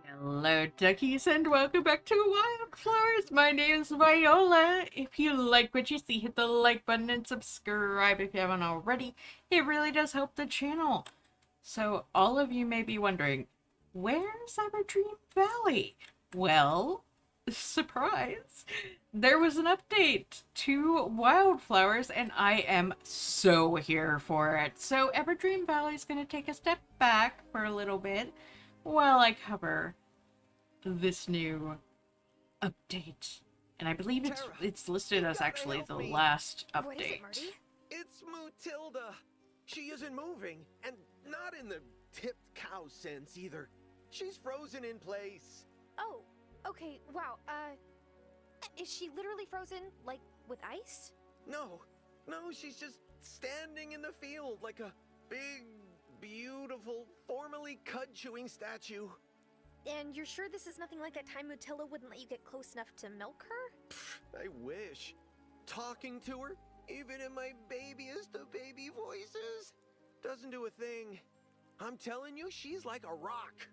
Hello, duckies, and welcome back to Wylde Flowers. My name is Viola. If you like what you see, hit the like button and subscribe if you haven't already. It really does help the channel. So, all of you may be wondering, where's Everdream Valley? Well, surprise! There was an update to Wylde Flowers, and I am so here for it. So, Everdream Valley is going to take a step back for a little bit while I cover this new update. And I believe it's listed as actually the last update. What is it, Marty? It's Mutilda. She isn't moving, and not in the tipped cow sense either. She's frozen in place. Oh, okay, wow, is she literally frozen, like, with ice? No, she's just standing in the field like a big, beautiful, formerly cud-chewing statue. And you're sure this is nothing like that time Mutilla wouldn't let you get close enough to milk her? I wish. Talking to her, even in my babiest of baby voices, doesn't do a thing. I'm telling you, she's like a rock.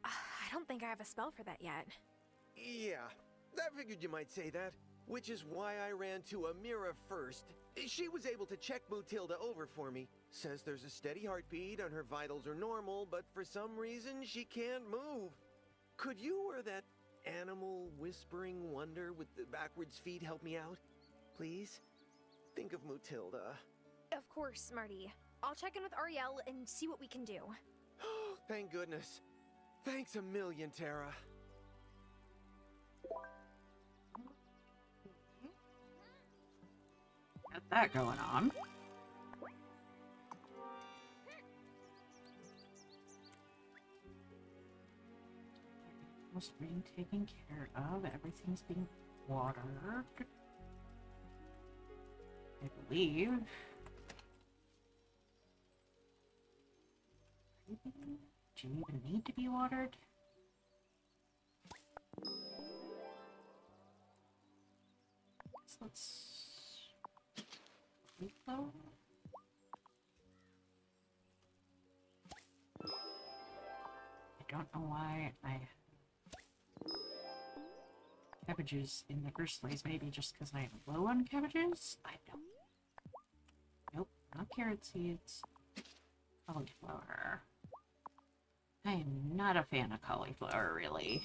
I don't think I have a spell for that yet. Yeah, I figured you might say that, which is why I ran to Amira first. She was able to check Mutilda over for me. Says there's a steady heartbeat and her vitals are normal, but for some reason she can't move. Could you or that animal whispering wonder with the backwards feet help me out? Please? Think of Mutilda. Of course, Marty. I'll check in with Ariel and see what we can do. Oh, thank goodness. Thanks a million, Tara. Got that going on. Almost being taken care of. Everything's being watered, I believe. Do you even need to be watered? So let's reflow. I don't know why I have cabbages in the first place. Maybe just because I am low on cabbages? I don't. Nope, not carrot seeds. Cauliflower. I am not a fan of cauliflower, really.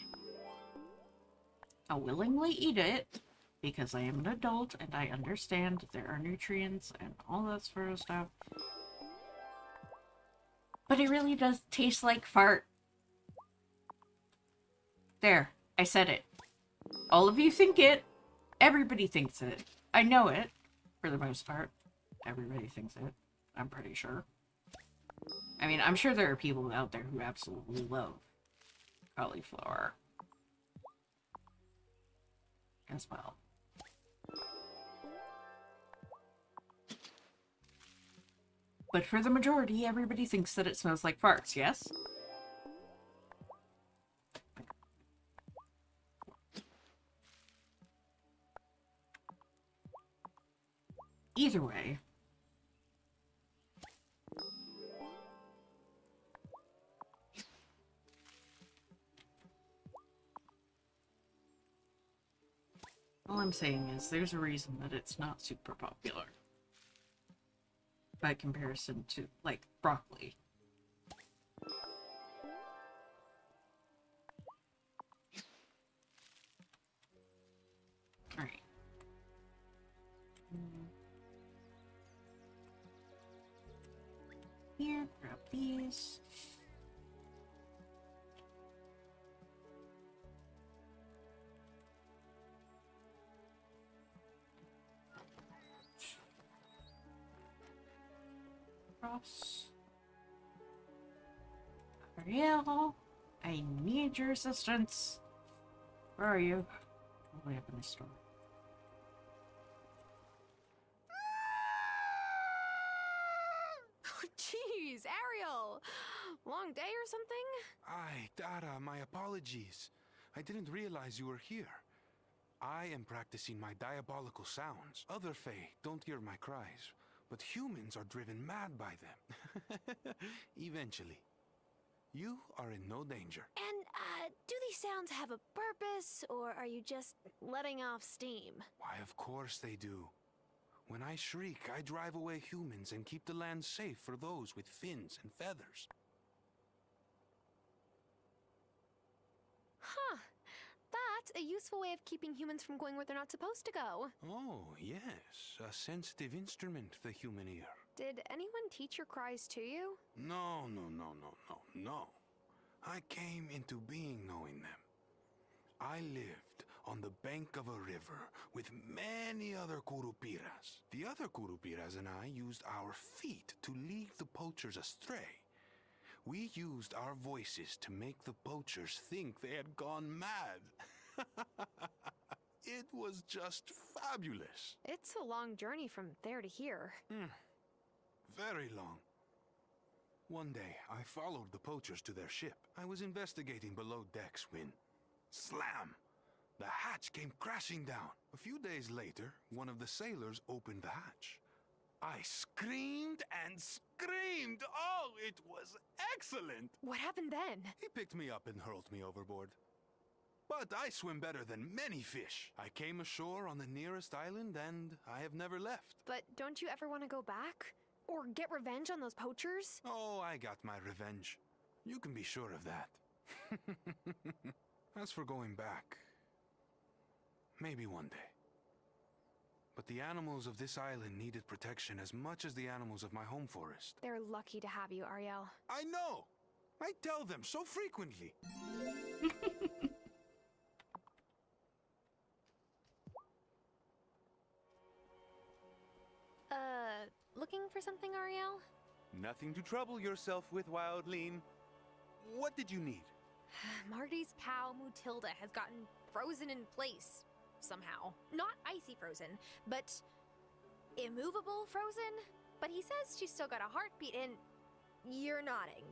I'll willingly eat it, because I am an adult and I understand there are nutrients and all that sort of stuff. But it really does taste like fart. There, I said it. All of you think it. Everybody thinks it. I know it, for the most part. Everybody thinks it, I'm pretty sure. I mean, I'm sure there are people out there who absolutely love cauliflower as well. But for the majority, everybody thinks that it smells like farts, yes? Either way, all I'm saying is there's a reason that it's not super popular by comparison to, like, broccoli. Alright. Here, grab these. Cross. Ariel, I need your assistance. Where are you? Way up in the store. Oh, jeez, Ariel! Long day or something? Aye, Dara, my apologies. I didn't realize you were here. I am practicing my diabolical sounds. Other Fae don't hear my cries, but humans are driven mad by them. Eventually. You are in no danger. And, do these sounds have a purpose, or are you just letting off steam? Why, of course they do. When I shriek, I drive away humans and keep the land safe for those with fins and feathers. Huh. That's a useful way of keeping humans from going where they're not supposed to go. Oh, yes. A sensitive instrument, the human ear. Did anyone teach your cries to you? No. I came into being knowing them. I lived on the bank of a river with many other curupiras. The other curupiras and I used our feet to lead the poachers astray. We used our voices to make the poachers think they had gone mad. It was just fabulous. It's a long journey from there to here. Very long. One day, I followed the poachers to their ship. I was investigating below decks when... slam! The hatch came crashing down. A few days later, one of the sailors opened the hatch. I screamed and screamed! Oh, it was excellent! What happened then? He picked me up and hurled me overboard. But I swim better than many fish. I came ashore on the nearest island and I have never left. But don't you ever want to go back? Or get revenge on those poachers? Oh, I got my revenge. You can be sure of that. As for going back, maybe one day. But the animals of this island needed protection as much as the animals of my home forest. They're lucky to have you, Ariel. I know! I tell them so frequently. Looking for something, Ariel? Nothing to trouble yourself with, Wildleen. What did you need? Marty's cow, Mutilda, has gotten frozen in place. Somehow. Not icy frozen, but immovable frozen? But he says she's still got a heartbeat and... You're nodding.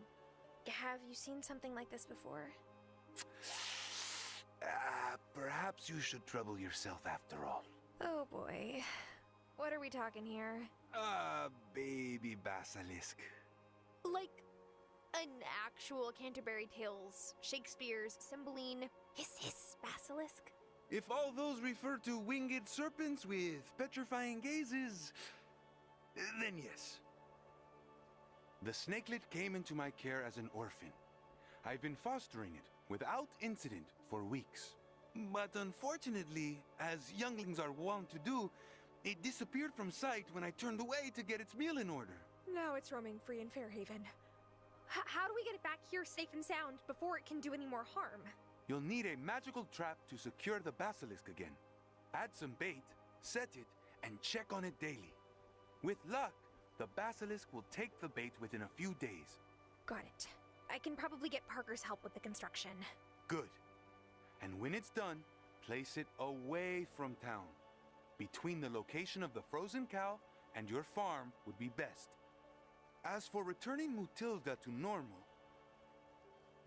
Have you seen something like this before? Perhaps you should trouble yourself after all. Oh boy. What are we talking here? Baby basilisk. Like an actual Canterbury Tales, Shakespeare's Cymbeline, hiss basilisk? If all those refer to winged serpents with petrifying gazes, then yes. The snakelet came into my care as an orphan. I've been fostering it without incident for weeks. But unfortunately, as younglings are wont to do, it disappeared from sight when I turned away to get its meal in order. Now it's roaming free in Fairhaven. How do we get it back here safe and sound before it can do any more harm? You'll need a magical trap to secure the basilisk again. Add some bait, set it, and check on it daily. With luck, the basilisk will take the bait within a few days. Got it. I can probably get Parker's help with the construction. Good. And when it's done, place it away from town. Between the location of the frozen cow and your farm would be best. As for returning Mutilda to normal,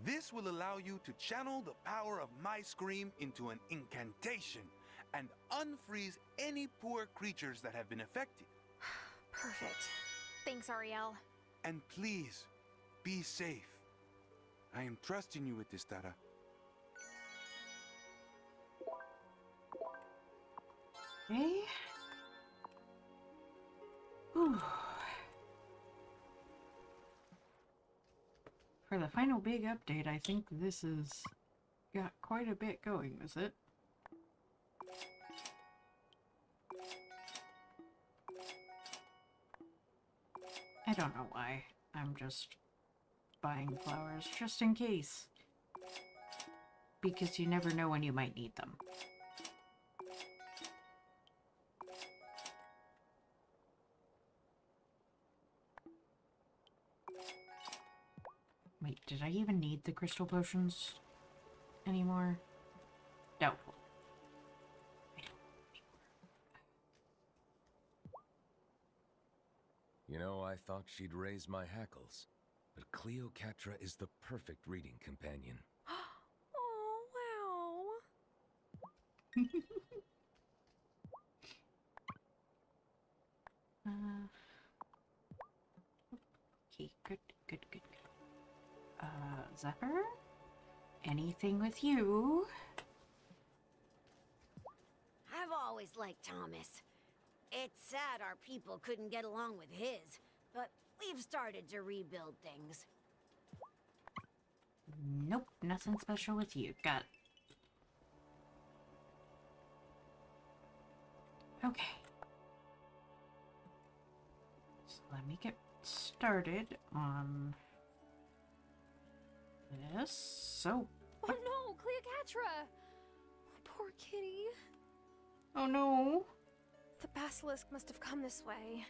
this will allow you to channel the power of my scream into an incantation and unfreeze any poor creatures that have been affected. Perfect. Thanks, Ariel. And please, be safe. I am trusting you with this, Tara. Okay. Whew. For the final big update, I think this has got quite a bit going, is it? I don't know why. I'm just buying flowers just in case. Because you never know when you might need them. Wait, did I even need the crystal potions anymore? Doubtful. I don't anymore. You know, I thought she'd raise my hackles, but Cleopatra is the perfect reading companion. Oh, wow. Okay, good. Zephyr? Anything with you? I've always liked Thomas. It's sad our people couldn't get along with his, but we've started to rebuild things. Nope, nothing special with you. Got it. Okay. So let me get started on this. So. Oh no, Cleopatra! Poor kitty. Oh no. The basilisk must have come this way.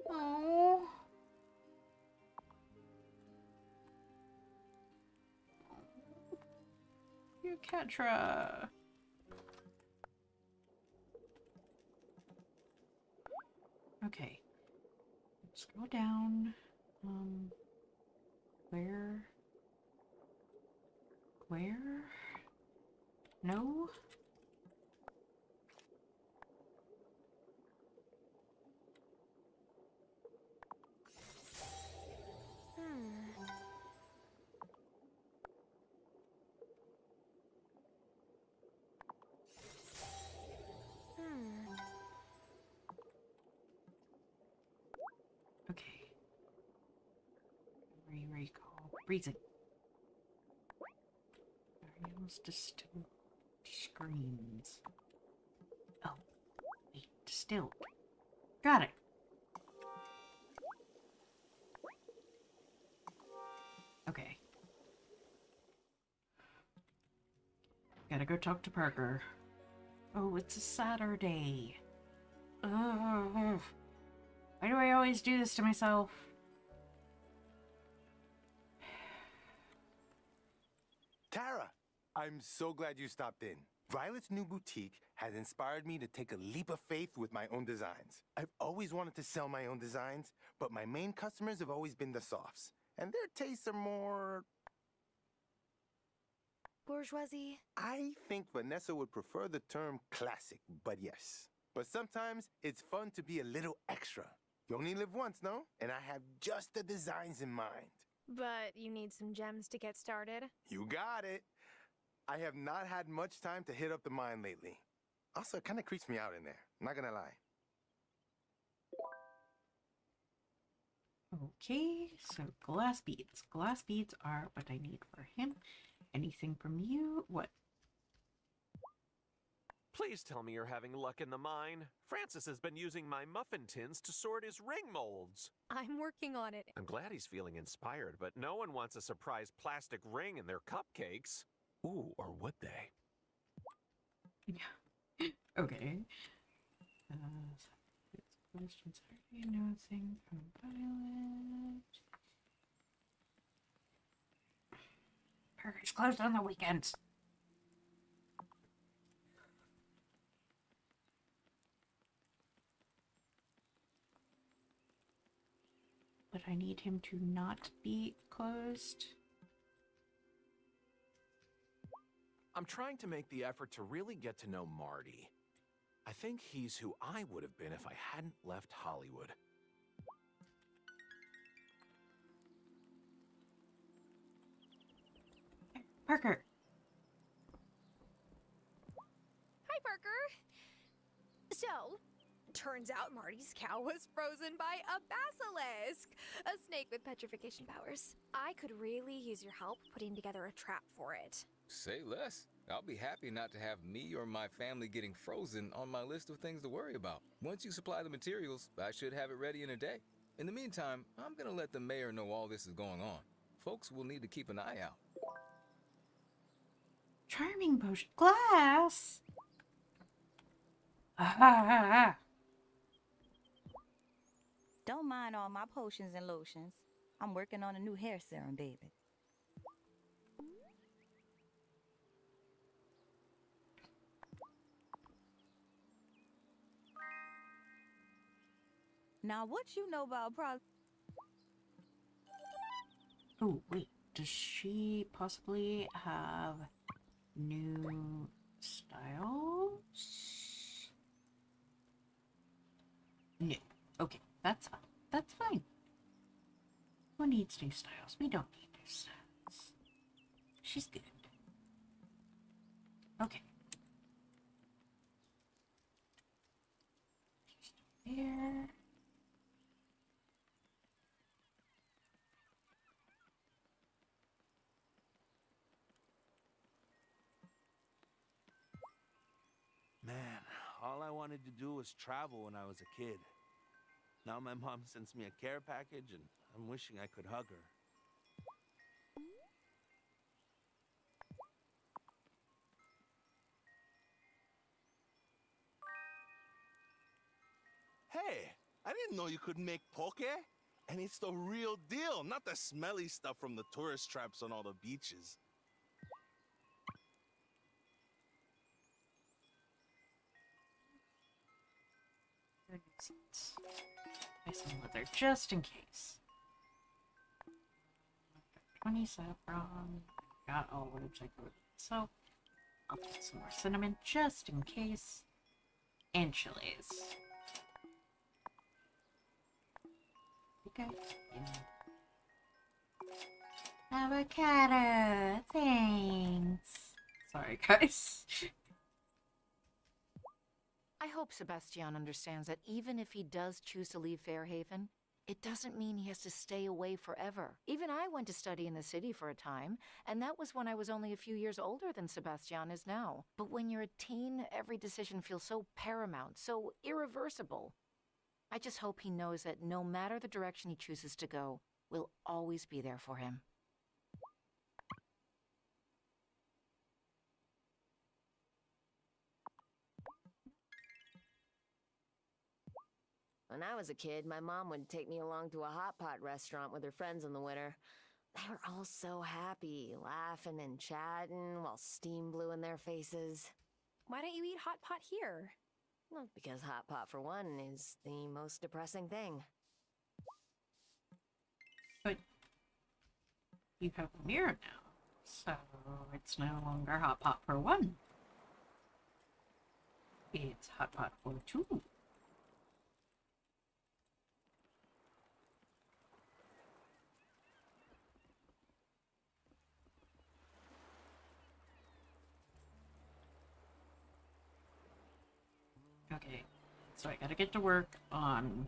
Oh. Cleopatra. Okay. Let's go down. Where? No? Okay. Recall. Breathing. Variables distilled screens. Oh. Wait, distilled. Got it. Okay. Gotta go talk to Parker. Oh, it's a Saturday. Ugh. Why do I always do this to myself? Tara, I'm so glad you stopped in. Violet's new boutique has inspired me to take a leap of faith with my own designs. I've always wanted to sell my own designs, but my main customers have always been the softs, and their tastes are more... Bourgeoisie. I think Vanessa would prefer the term classic, but yes. But sometimes it's fun to be a little extra. You only live once, no? And I have just the designs in mind. But you need some gems to get started. You got it. I have not had much time to hit up the mine lately. Also, it kind of creeps me out in there, not gonna lie. Okay, so glass beads. Glass beads are what I need for him. Anything from you? What? Please tell me you're having luck in the mine. Francis has been using my muffin tins to sort his ring molds. I'm working on it. I'm glad he's feeling inspired, but no one wants a surprise plastic ring in their cupcakes. Ooh, or would they? Okay. Questions already announcing from Violet. Parker's closed on the weekends. But I need him to not be closed. I'm trying to make the effort to really get to know Marty. I think he's who I would have been if I hadn't left Hollywood. Parker! Hi, Parker! So, turns out Marty's cow was frozen by a basilisk, a snake with petrification powers. I could really use your help putting together a trap for it. Say less. I'll be happy not to have me or my family getting frozen on my list of things to worry about. Once you supply the materials, I should have it ready in a day. In the meantime, I'm gonna let the mayor know all this is going on. Folks will need to keep an eye out. Charming potion. Glass! Ah! Don't mind all my potions and lotions. I'm working on a new hair serum, baby. Now, what you know about Oh, wait. Does she possibly have new styles? No. Okay, that's fine. That's fine. Who needs new styles? We don't need new styles. She's good. Okay. There. Man, all I wanted to do was travel when I was a kid. Now my mom sends me a care package and I'm wishing I could hug her. Hey, I didn't know you could make poke. And it's the real deal, not the smelly stuff from the tourist traps on all the beaches. Nice and leather, just in case. 20 saffron. Got all herbs I could. So, I'll put some more cinnamon just in case. And chilies. Okay. Yeah. Avocado. Thanks. Sorry, guys. I hope Sebastian understands that even if he does choose to leave Fairhaven, it doesn't mean he has to stay away forever. Even I went to study in the city for a time, and that was when I was only a few years older than Sebastian is now. But when you're a teen, every decision feels so paramount, so irreversible. I just hope he knows that no matter the direction he chooses to go, we'll always be there for him. When I was a kid, my mom would take me along to a hot pot restaurant with her friends in the winter. They were all so happy, laughing and chatting while steam blew in their faces. Why don't you eat hot pot here? Well, because hot pot, for one, is the most depressing thing. But you have a mirror now, so it's no longer hot pot for one. It's hot pot for two. Okay, so I gotta get to work on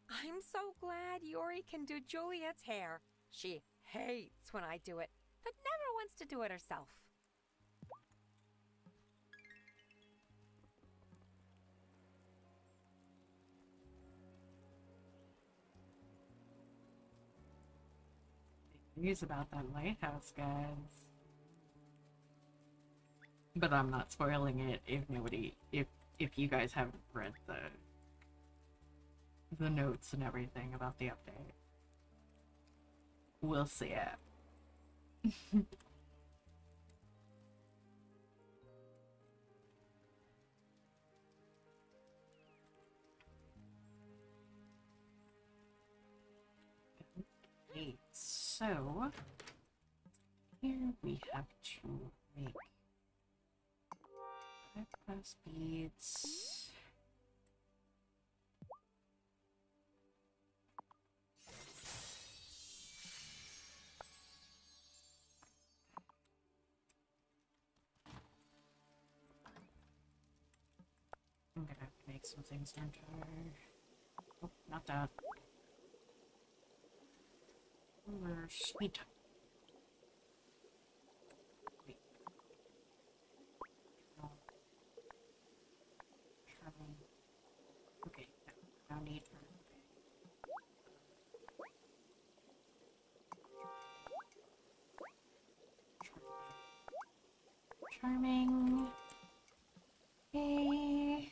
I'm so glad Yori can do Juliet's hair. She hates when I do it, but never wants to do it herself. news about that lighthouse, guys. But I'm not spoiling it if you guys haven't read the notes and everything about the update. We'll see it. Okay, so here we have to make 5 glass beads. I'm gonna have to make some things into. Oh, not that. Sweet. Wait. No. Charming. Okay, no need for. Charming. Okay.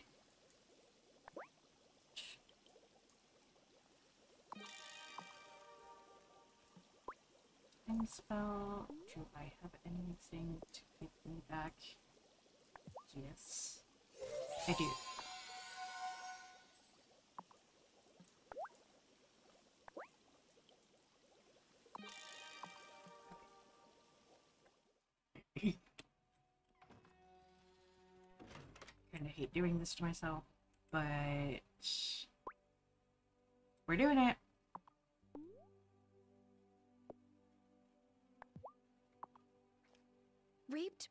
Spell. Do I have anything to give me back? Yes, I do. Kinda hate doing this to myself, but we're doing it. Reaped.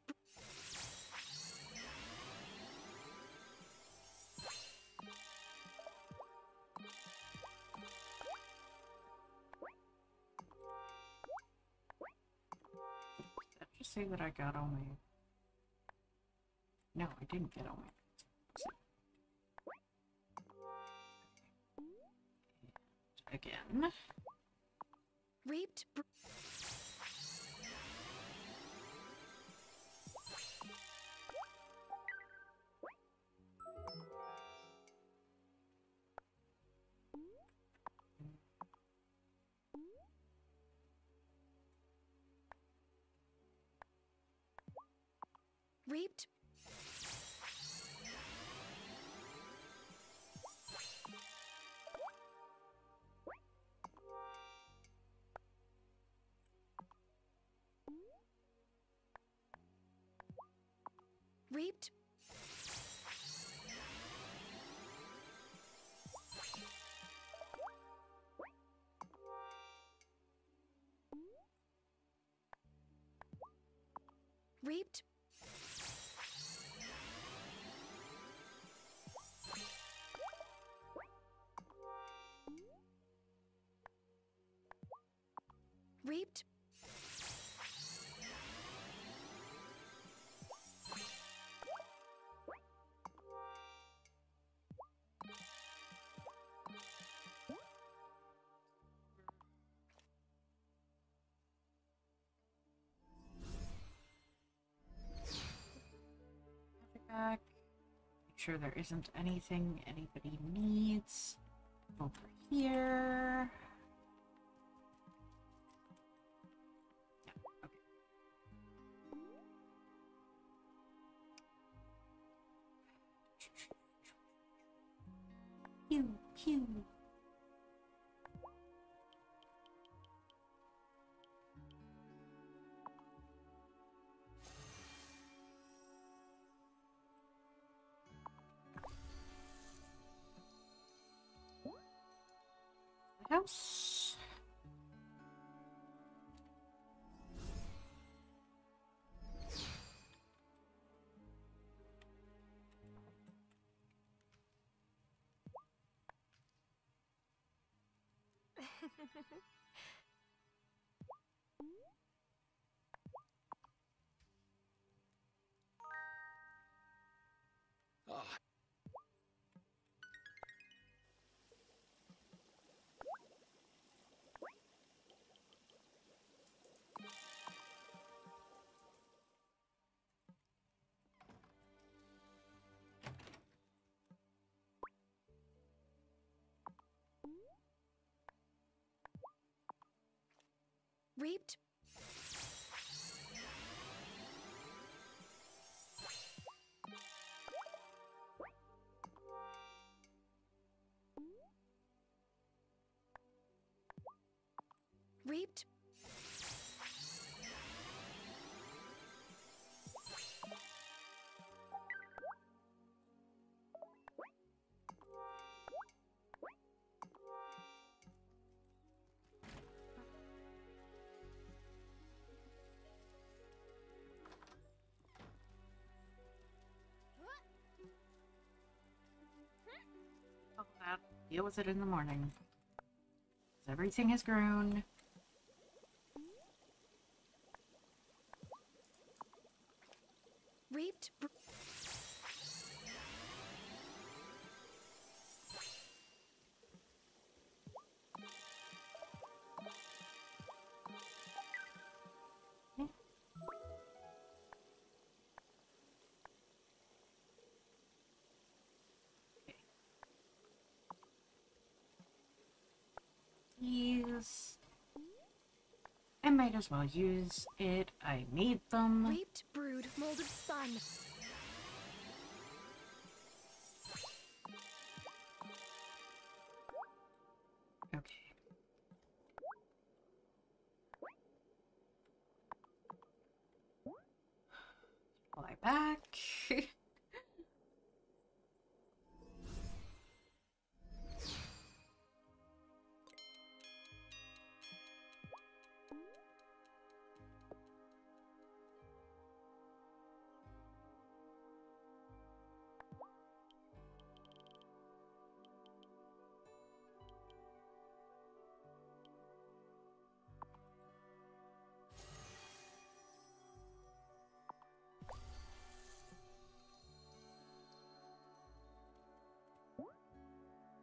Did that just say that I got all my... No, I didn't get all my... Again. Reaped. Reaped. Reaped. Reaped. Reaped. Back. Make sure there isn't anything anybody needs over here. Yeah, okay. Pew, pew. House. Ah. Reaped. Reaped. I'll deal with it in the morning. Everything has grown. Reaped. Use. I might as well use it. I made them. Reaped, brewed, molded, spun. Okay. back.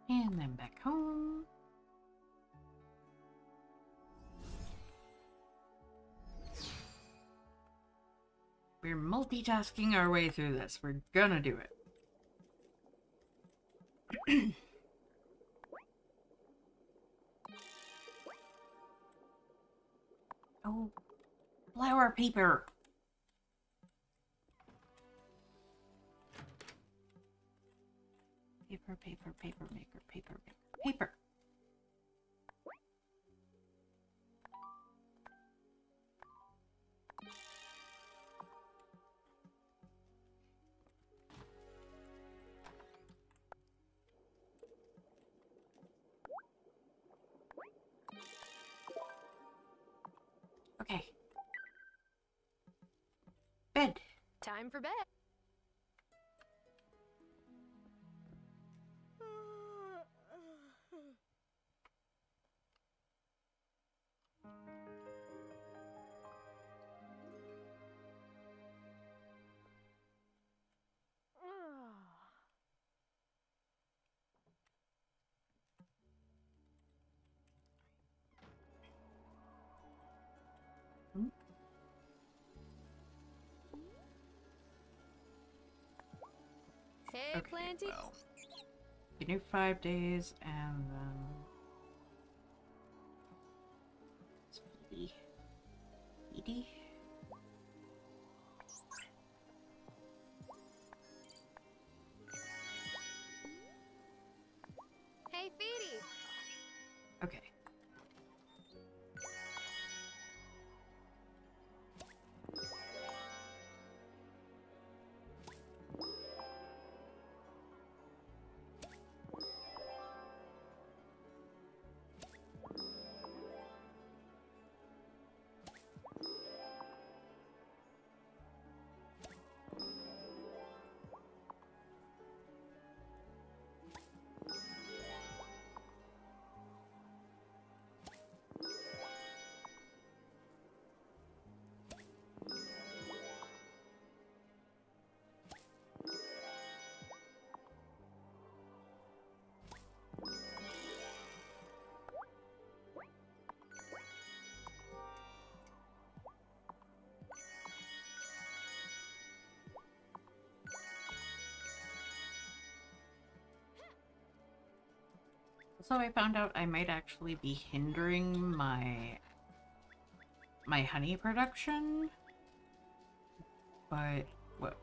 And then back home. We're multitasking our way through this. We're gonna do it. Oh, flower paper. Paper, paper, paper maker, paper maker, paper. Okay. Bed. Time for bed. Hey, Okay, Planty. well, you do 5 days, and then Speedy. Speedy. Hey, Feedy. Okay. So I found out I might actually be hindering my honey production. But what?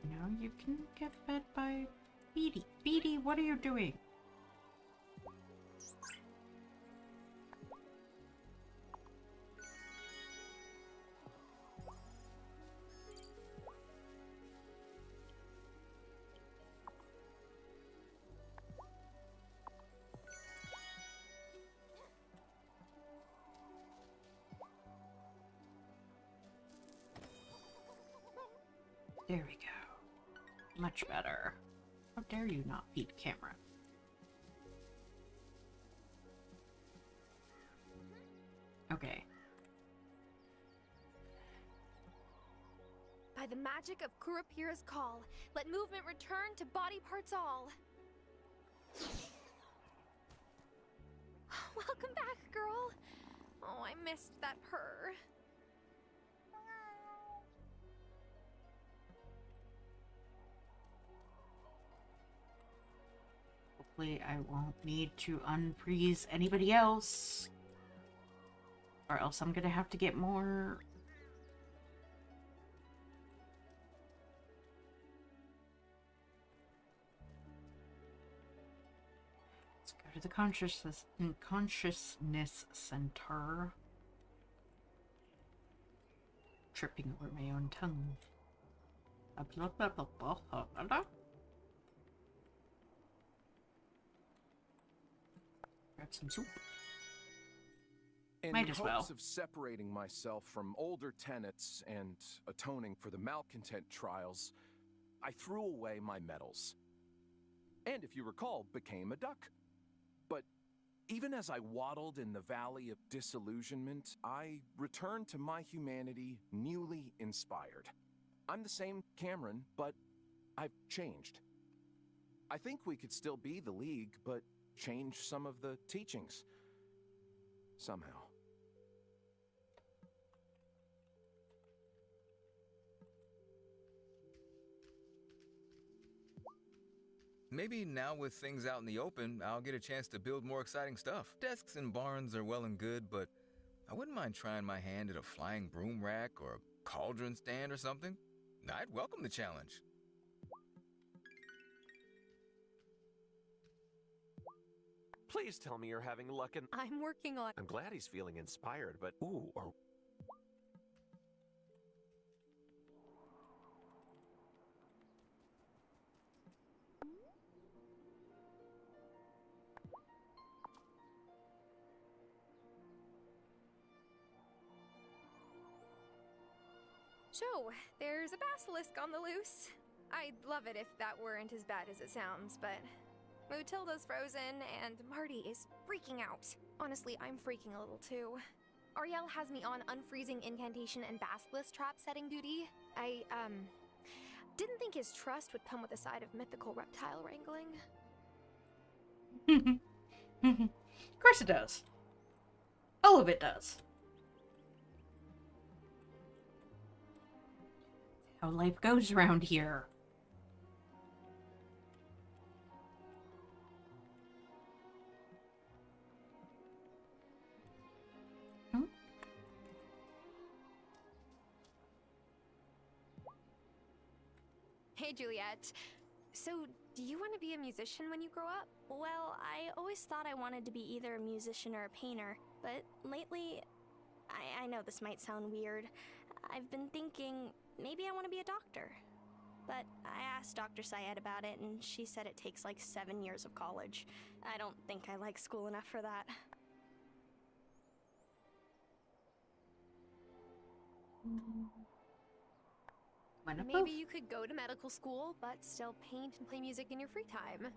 No, you can get fed by Feedy. Feedy, what are you doing? There we go. Much better. How dare you not feed camera? Okay. By the magic of Kurapira's call, let movement return to body parts all. Welcome back, girl. Oh, I missed that purr. Hopefully I won't need to unfreeze anybody else. Or else I'm gonna have to get more. Let's go to the consciousness center. Tripping over my own tongue. Blah, blah, blah, blah, blah, blah. Grab some soup. In Might as well. hopes of separating myself from older tenets and atoning for the malcontent trials, I threw away my medals. And if you recall, became a duck. But even as I waddled in the valley of disillusionment, I returned to my humanity newly inspired. I'm the same Cameron, but I've changed. I think we could still be the League, but change some of the teachings. Somehow. Maybe now with things out in the open, I'll get a chance to build more exciting stuff. Desks and barns are well and good, but I wouldn't mind trying my hand at a flying broom rack or a cauldron stand or something. I'd welcome the challenge. Please tell me you're having luck and I'm working on. I'm glad he's feeling inspired, but ooh, or So, there's a basilisk on the loose. I'd love it if that weren't as bad as it sounds, but Mutilda's frozen and Marty is freaking out. Honestly, I'm freaking a little too. Ariel has me on unfreezing incantation and basilisk trap setting duty. I, didn't think his trust would come with a side of mythical reptile wrangling. Of course it does. All of it does. How life goes around here. Hey, Juliet. So, do you want to be a musician when you grow up? Well, I always thought I wanted to be either a musician or a painter, but lately, I know this might sound weird. I've been thinking maybe I want to be a doctor. But I asked Dr. Syed about it, and she said it takes like 7 years of college. I don't think I like school enough for that. Maybe you could go to medical school, but still paint and play music in your free time.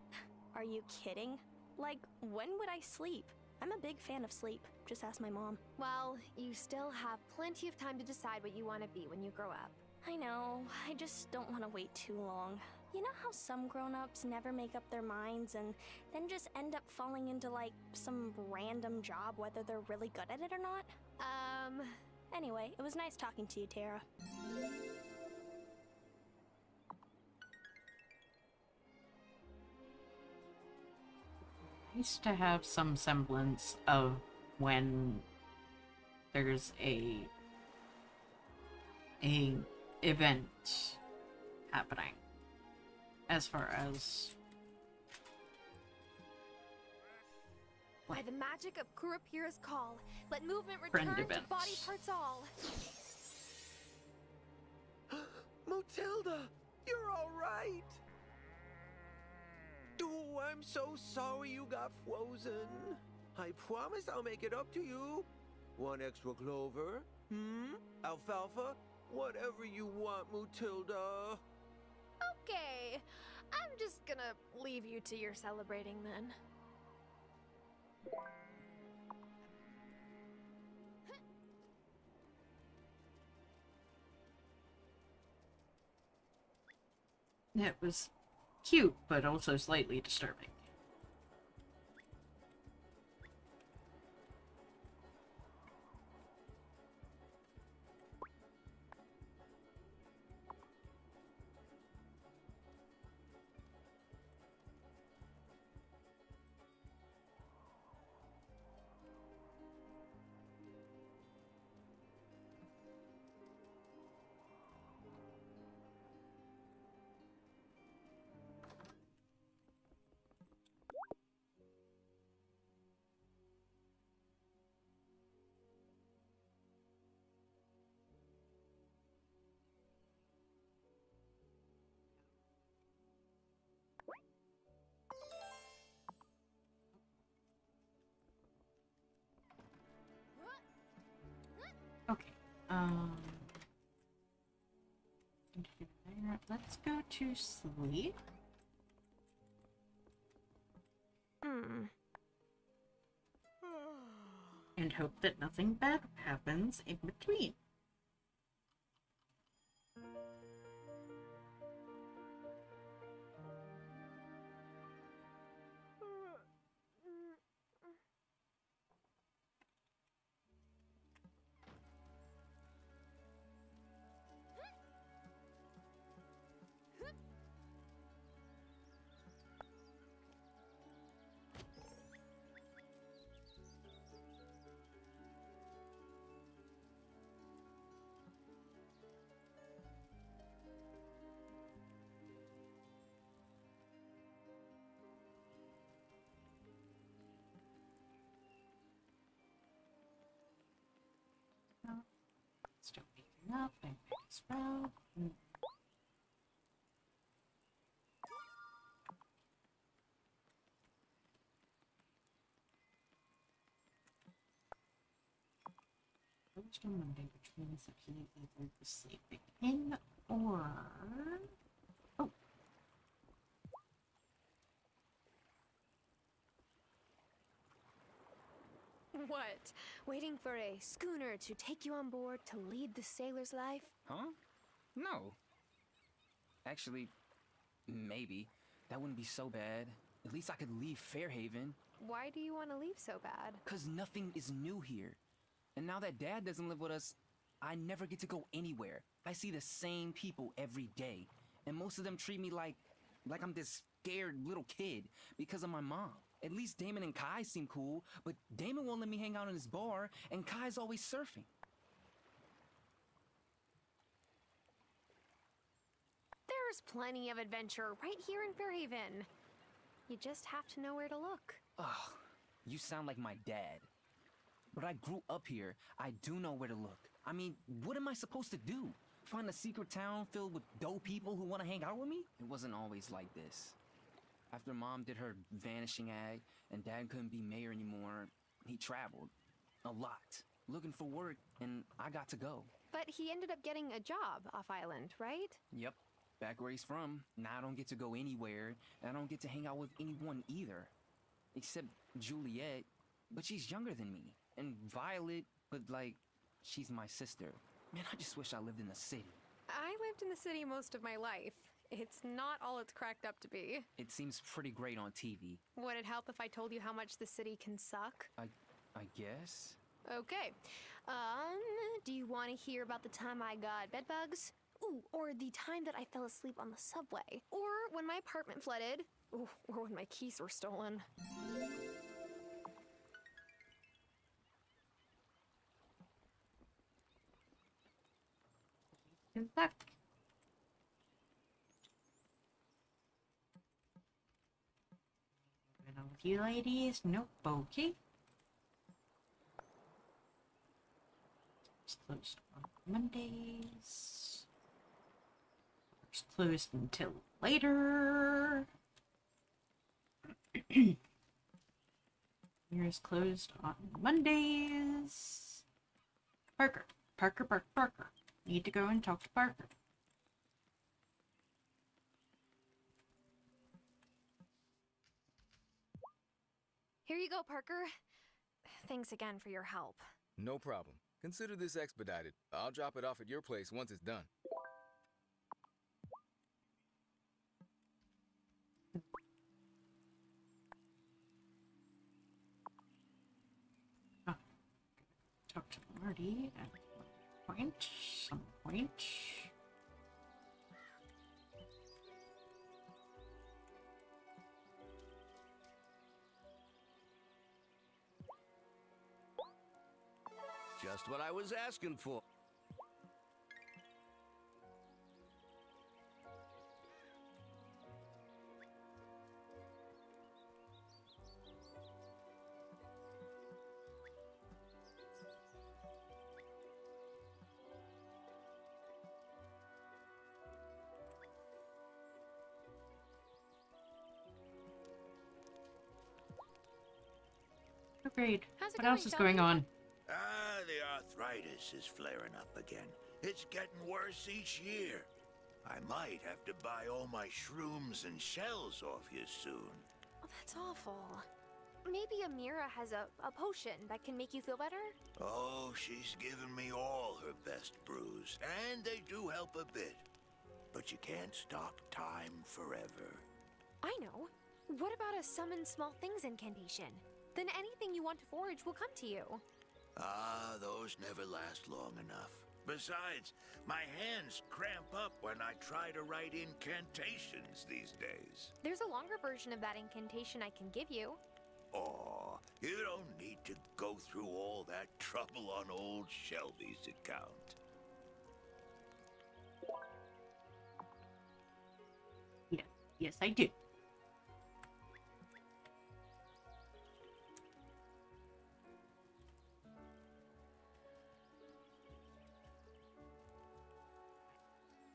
Are you kidding? Like, when would I sleep? I'm a big fan of sleep. Just ask my mom. Well, you still have plenty of time to decide what you want to be when you grow up. I know, I just don't want to wait too long. You know how some grown-ups never make up their minds and then just end up falling into, like, some random job whether they're really good at it or not? Anyway, it was nice talking to you, Tara. Nice to have some semblance of when there's a event happening. As far as by the magic of Kurapira's call, let movement return to body parts all. Mutilda, you're all right. Oh, I'm so sorry you got frozen. I promise I'll make it up to you. 1 extra clover? Alfalfa? Whatever you want, Mutilda. Okay, I'm just gonna leave you to your celebrating then. it was cute, but also slightly disturbing. Let's go to sleep. And hope that nothing bad happens in between. Still waking up, I pick a sprout. Closed on Monday, which means that he either was sleeping in or... Oh! What? Waiting for a schooner to take you on board to lead the sailor's life? Huh? No. Actually, maybe. That wouldn't be so bad. At least I could leave Fairhaven. Why do you want to leave so bad? 'Cause nothing is new here. And now that Dad doesn't live with us, I never get to go anywhere. I see the same people every day. And most of them treat me like I'm this scared little kid because of my mom. At least Damon and Kai seem cool, but Damon won't let me hang out in his bar, and Kai's always surfing. There's plenty of adventure right here in Fairhaven. You just have to know where to look. Ugh, you sound like my dad. But I grew up here. I do know where to look. I mean, what am I supposed to do? Find a secret town filled with dope people who want to hang out with me? It wasn't always like this. After Mom did her vanishing act and Dad couldn't be mayor anymore, he traveled. A lot. Looking for work, and I got to go. But he ended up getting a job off island, right? Yep. Back where he's from. Now I don't get to go anywhere, and I don't get to hang out with anyone either. Except Juliet, but she's younger than me. And Violet, but like, she's my sister. Man, I just wish I lived in the city. I lived in the city most of my life. It's not all it's cracked up to be. It seems pretty great on TV. Would it help if I told you how much the city can suck? I guess? Okay. Do you want to hear about the time I got bedbugs? Ooh, or the time that I fell asleep on the subway? Or when my apartment flooded? Ooh, or when my keys were stolen? Can suck. Moving on with you ladies. Nope, okay. It's closed on Mondays. It's closed until later. Here is closed on Mondays. Parker. Parker. Need to go and talk to Parker. Here you go, Parker. Thanks again for your help. No problem. Consider this expedited. I'll drop it off at your place once it's done. Oh. Talk to Marty at some point. Just what I was asking for. Oh, great. How's it What going, else is going on? The arthritis. sickness is flaring up again. It's getting worse each year. I might have to buy all my shrooms and shells off you soon. Oh, that's awful. Maybe Amira has a potion that can make you feel better? Oh, she's given me all her best brews, and they do help a bit. But you can't stop time forever. I know. What about a summon small things incantation? Then anything you want to forage will come to you. Ah, those never last long enough. Besides, my hands cramp up when I try to write incantations these days. There's a longer version of that incantation I can give you. Aw, you don't need to go through all that trouble on old Shelby's account. Yes, I do.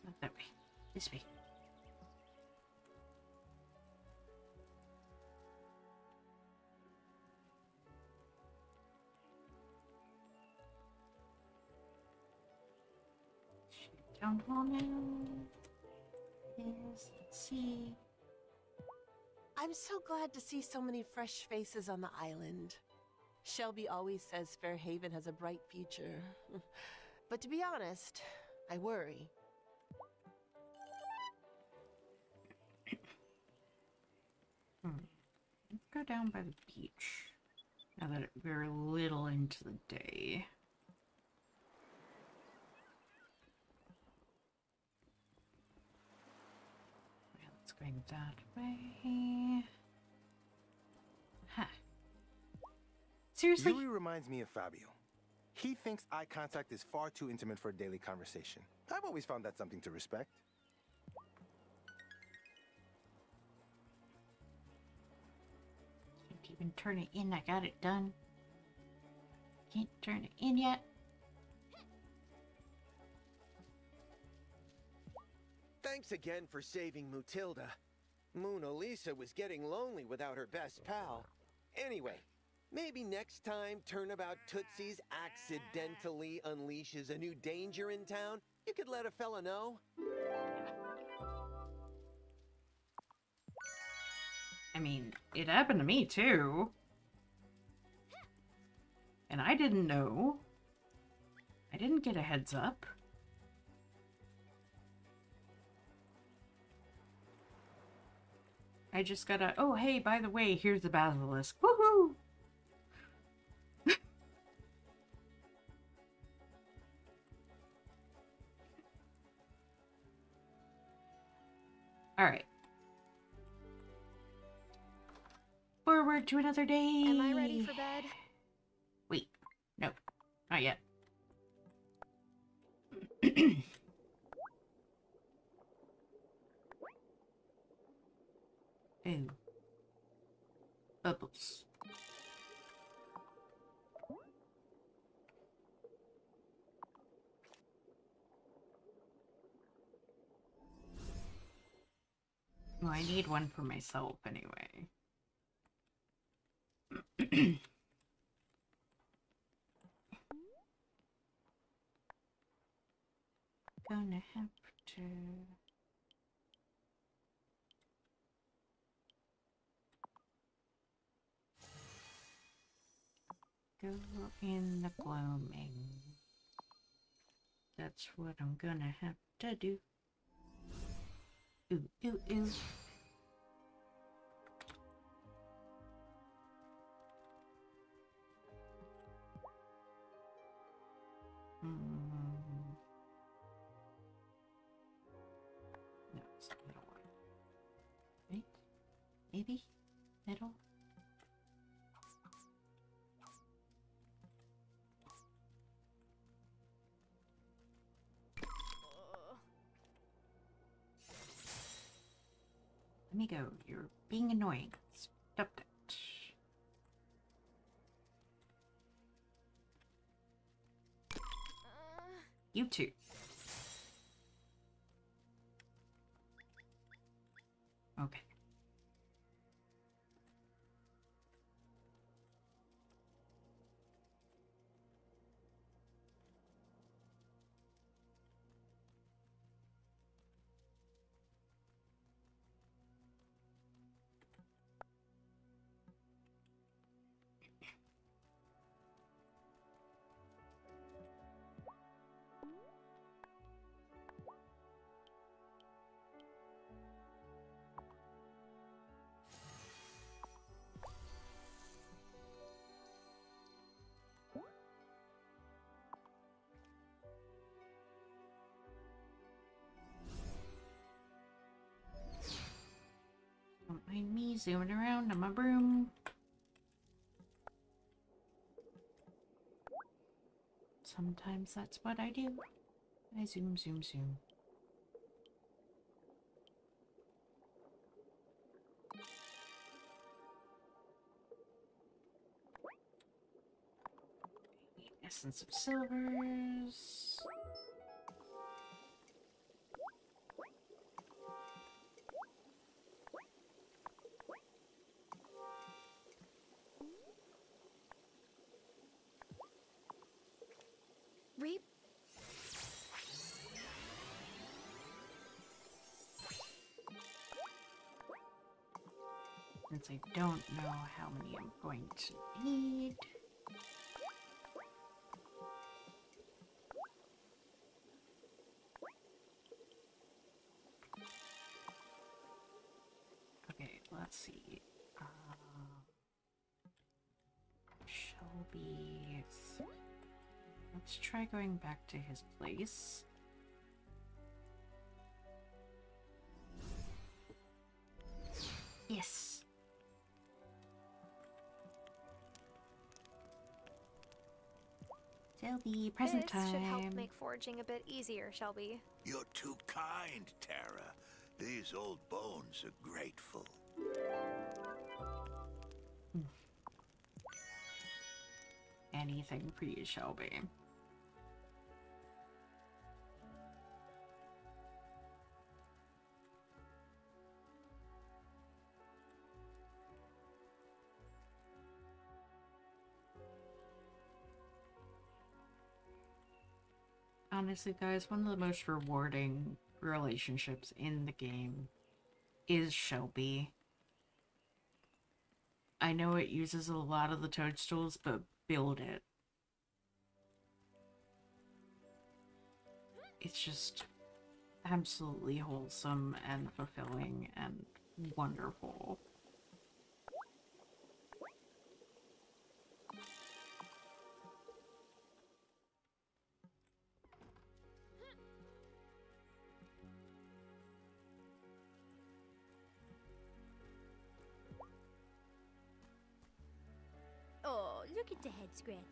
Not that way. This way. Town hall now. Yes, let's see. I'm so glad to see so many fresh faces on the island. Shelby always says Fairhaven has a bright future. But to be honest, I worry. Let's go down by the beach. Now that we're a little into the day. Let's go that way. Huh. Seriously? Yuri reminds me of Fabio. He thinks eye contact is far too intimate for a daily conversation. I've always found that something to respect. Can't even turn it in. I got it done. Can't turn it in yet. Thanks again for saving Mutilda. Mona Lisa was getting lonely without her best pal. Anyway, maybe next time Turnabout Tootsie's accidentally unleashes a new danger in town, you could let a fella know. I mean, it happened to me too. And I didn't know. I didn't get a heads up. I just gotta, oh hey, by the way, here's the basilisk. Woohoo! Alright. Forward to another day. Am I ready for bed? Wait, no, not yet. Ooh. Bubbles. Well, I need one for myself anyway. Gonna have to... go in the gloaming. That's what I'm gonna have to do. Ooh, ooh, ooh. No, it's the middle one. Right? Maybe? Middle? Let me go. You're being annoying. Stop that. You too. Okay. Shelby, zooming around on my broom. Sometimes that's what I do. I zoom, zoom, zoom. Essence of silvers. Reap. Since I don't know how many I'm going to need. Okay, let's see. Shelby. Let's try going back to his place. Yes. Shelby, present time. This should help make foraging a bit easier, Shelby. You're too kind, Tara. These old bones are grateful. Anything for you, Shelby. Honestly, guys, one of the most rewarding relationships in the game is Shelby. I know it uses a lot of the toadstools, but build it. It's just absolutely wholesome and fulfilling and wonderful. Oh, look at the head scratches.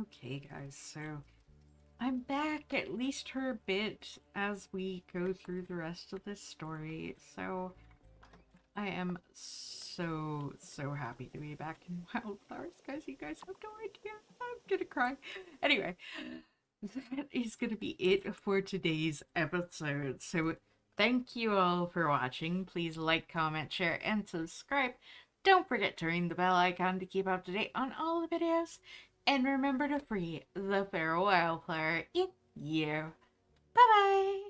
Okay, guys, so I'm back at least for a bit as we go through the rest of this story. So I am so happy to be back in Wylde Flowers, guys. You guys have no idea. I'm gonna cry. Anyway, that is gonna be it for today's episode. So thank you all for watching. Please like, comment, share, and subscribe. Don't forget to ring the bell icon to keep up to date on all the videos. And remember to free the fair wildflower in you. Bye-bye!